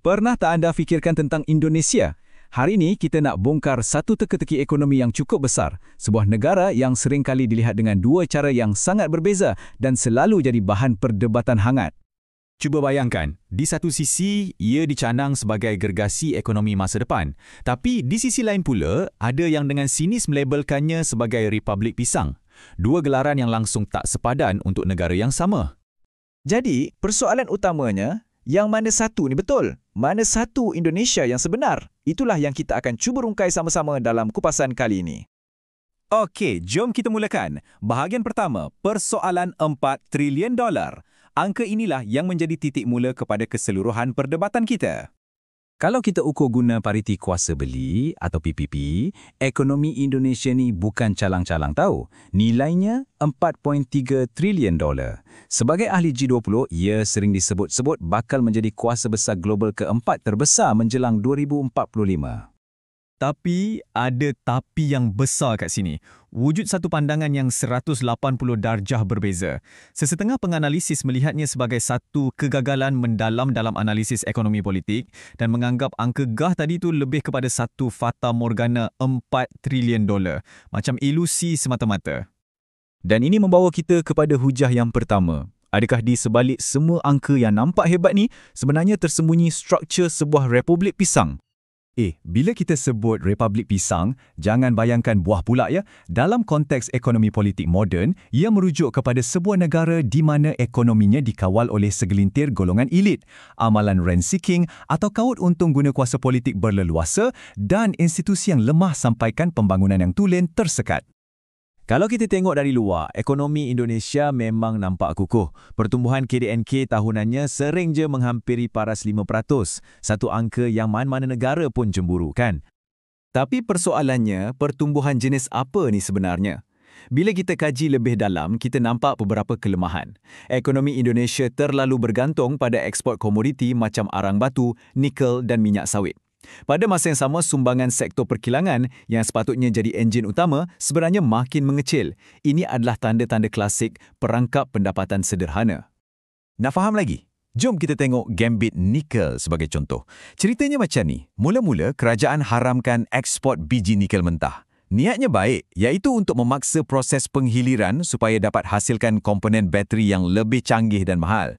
Pernah tak anda fikirkan tentang Indonesia? Hari ini kita nak bongkar satu teka-teki ekonomi yang cukup besar, sebuah negara yang sering kali dilihat dengan dua cara yang sangat berbeza dan selalu jadi bahan perdebatan hangat. Cuba bayangkan, di satu sisi, ia dicanang sebagai gergasi ekonomi masa depan. Tapi di sisi lain pula, ada yang dengan sinis melabelkannya sebagai Republik Pisang. Dua gelaran yang langsung tak sepadan untuk negara yang sama. Jadi, persoalan utamanya, yang mana satu ni betul? Mana satu Indonesia yang sebenar? Itulah yang kita akan cuba rungkai sama-sama dalam kupasan kali ini. Okey, jom kita mulakan. Bahagian pertama, persoalan 4 trilion dolar. Angka inilah yang menjadi titik mula kepada keseluruhan perdebatan kita. Kalau kita ukur guna pariti kuasa beli atau PPP, ekonomi Indonesia ni bukan calang-calang tahu. Nilainya 4.3 trilion dolar. Sebagai ahli G20, ia sering disebut-sebut bakal menjadi kuasa besar global keempat terbesar menjelang 2045. Tapi ada tapi yang besar kat sini. Wujud satu pandangan yang 180 darjah berbeza. Sesetengah penganalisis melihatnya sebagai satu kegagalan mendalam dalam analisis ekonomi politik dan menganggap angka GAH tadi tu lebih kepada satu fata morgana 4 trilion dolar. Macam ilusi semata-mata. Dan ini membawa kita kepada hujah yang pertama. Adakah di sebalik semua angka yang nampak hebat ni sebenarnya tersembunyi struktur sebuah Republik Pisang? Bila kita sebut Republik Pisang, jangan bayangkan buah pula ya. Dalam konteks ekonomi politik moden, ia merujuk kepada sebuah negara di mana ekonominya dikawal oleh segelintir golongan elit, amalan rent-seeking atau kaut untung guna kuasa politik berleluasa dan institusi yang lemah sampaikan pembangunan yang tulen tersekat. Kalau kita tengok dari luar, ekonomi Indonesia memang nampak kukuh. Pertumbuhan KDNK tahunannya sering je menghampiri paras 5%. Satu angka yang mana-mana negara pun cemburu kan? Tapi persoalannya, pertumbuhan jenis apa ni sebenarnya? Bila kita kaji lebih dalam, kita nampak beberapa kelemahan. Ekonomi Indonesia terlalu bergantung pada ekspor komoditi macam arang batu, nikel dan minyak sawit. Pada masa yang sama, sumbangan sektor perkilangan yang sepatutnya jadi enjin utama sebenarnya makin mengecil. Ini adalah tanda-tanda klasik perangkap pendapatan sederhana. Nak faham lagi? Jom kita tengok gambit nikel sebagai contoh. Ceritanya macam ni. Mula-mula kerajaan haramkan ekspor biji nikel mentah. Niatnya baik, iaitu untuk memaksa proses penghiliran supaya dapat hasilkan komponen bateri yang lebih canggih dan mahal.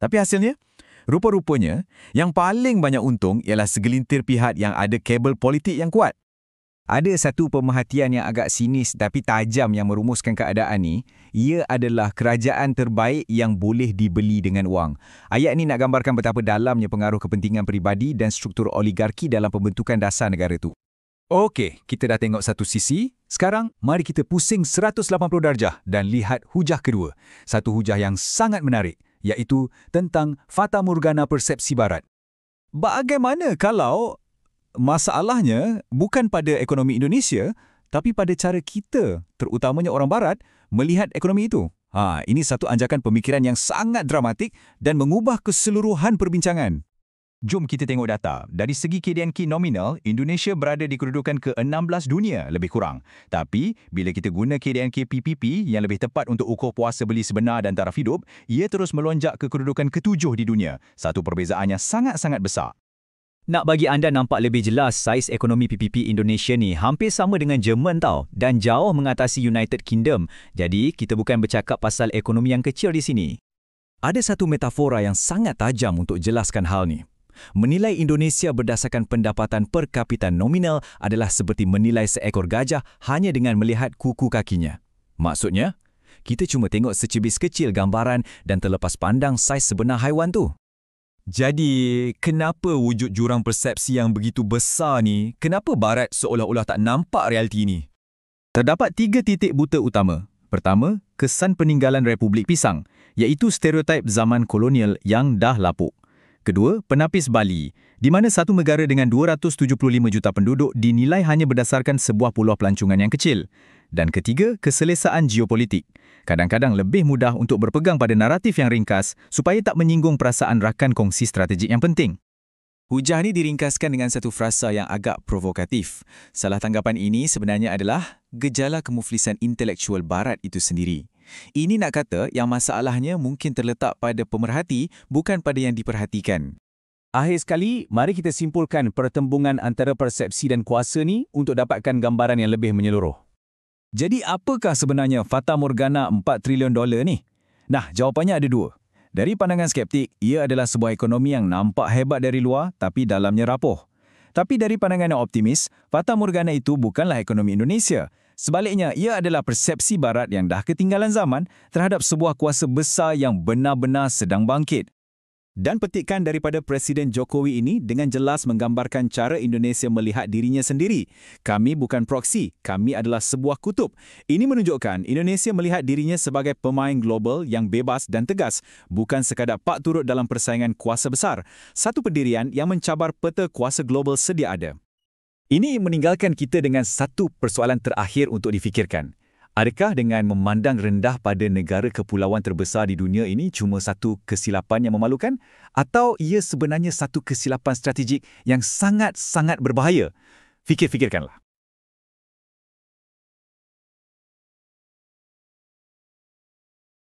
Tapi hasilnya? Rupa-rupanya, yang paling banyak untung ialah segelintir pihak yang ada kabel politik yang kuat. Ada satu pemerhatian yang agak sinis tapi tajam yang merumuskan keadaan ni. Ia adalah kerajaan terbaik yang boleh dibeli dengan wang. Ayat ni nak gambarkan betapa dalamnya pengaruh kepentingan peribadi dan struktur oligarki dalam pembentukan dasar negara tu. Okey, kita dah tengok satu sisi. Sekarang, mari kita pusing 180 darjah dan lihat hujah kedua. Satu hujah yang sangat menarik, iaitu tentang fata morgana persepsi barat. Bagaimana kalau masalahnya bukan pada ekonomi Indonesia, tapi pada cara kita, terutamanya orang barat, melihat ekonomi itu? Ini satu anjakan pemikiran yang sangat dramatik dan mengubah keseluruhan perbincangan. Jom kita tengok data. Dari segi KDNK nominal, Indonesia berada di kedudukan ke-16 dunia lebih kurang. Tapi, bila kita guna KDNK PPP yang lebih tepat untuk ukur puasa beli sebenar dan taraf hidup, ia terus melonjak ke kedudukan ke-7 di dunia. Satu perbezaan yang sangat-sangat besar. Nak bagi anda nampak lebih jelas, saiz ekonomi PPP Indonesia ni hampir sama dengan Jerman tau dan jauh mengatasi United Kingdom. Jadi, kita bukan bercakap pasal ekonomi yang kecil di sini. Ada satu metafora yang sangat tajam untuk jelaskan hal ni. Menilai Indonesia berdasarkan pendapatan per kapita nominal adalah seperti menilai seekor gajah hanya dengan melihat kuku kakinya. Maksudnya, kita cuma tengok secebis kecil gambaran dan terlepas pandang saiz sebenar haiwan tu. Jadi, kenapa wujud jurang persepsi yang begitu besar ni? Kenapa Barat seolah-olah tak nampak realiti ni? Terdapat 3 titik buta utama. Pertama, kesan peninggalan Republik Pisang, iaitu stereotip zaman kolonial yang dah lapuk. Kedua, penapis Bali, di mana satu negara dengan 275 juta penduduk dinilai hanya berdasarkan sebuah pulau pelancongan yang kecil. Dan ketiga, keselesaan geopolitik. Kadang-kadang lebih mudah untuk berpegang pada naratif yang ringkas supaya tak menyinggung perasaan rakan kongsi strategik yang penting. Hujah ni diringkaskan dengan satu frasa yang agak provokatif. Salah tanggapan ini sebenarnya adalah gejala kemuflisan intelektual Barat itu sendiri. Ini nak kata yang masalahnya mungkin terletak pada pemerhati bukan pada yang diperhatikan. Akhir sekali, mari kita simpulkan pertembungan antara persepsi dan kuasa ni untuk dapatkan gambaran yang lebih menyeluruh. Jadi apakah sebenarnya Fata Morgana $4 triliun ni? Nah, jawapannya ada dua. Dari pandangan skeptik, ia adalah sebuah ekonomi yang nampak hebat dari luar tapi dalamnya rapuh. Tapi dari pandangan yang optimis, Fata Morgana itu bukanlah ekonomi Indonesia. Sebaliknya, ia adalah persepsi Barat yang dah ketinggalan zaman terhadap sebuah kuasa besar yang benar-benar sedang bangkit. Dan petikan daripada Presiden Jokowi ini dengan jelas menggambarkan cara Indonesia melihat dirinya sendiri. Kami bukan proksi, kami adalah sebuah kutub. Ini menunjukkan Indonesia melihat dirinya sebagai pemain global yang bebas dan tegas, bukan sekadar pak turut dalam persaingan kuasa besar. Satu pendirian yang mencabar peta kuasa global sedia ada. Ini meninggalkan kita dengan satu persoalan terakhir untuk difikirkan. Adakah dengan memandang rendah pada negara kepulauan terbesar di dunia ini cuma satu kesilapan yang memalukan? Atau ia sebenarnya satu kesilapan strategik yang sangat-sangat berbahaya? Fikir-fikirkanlah.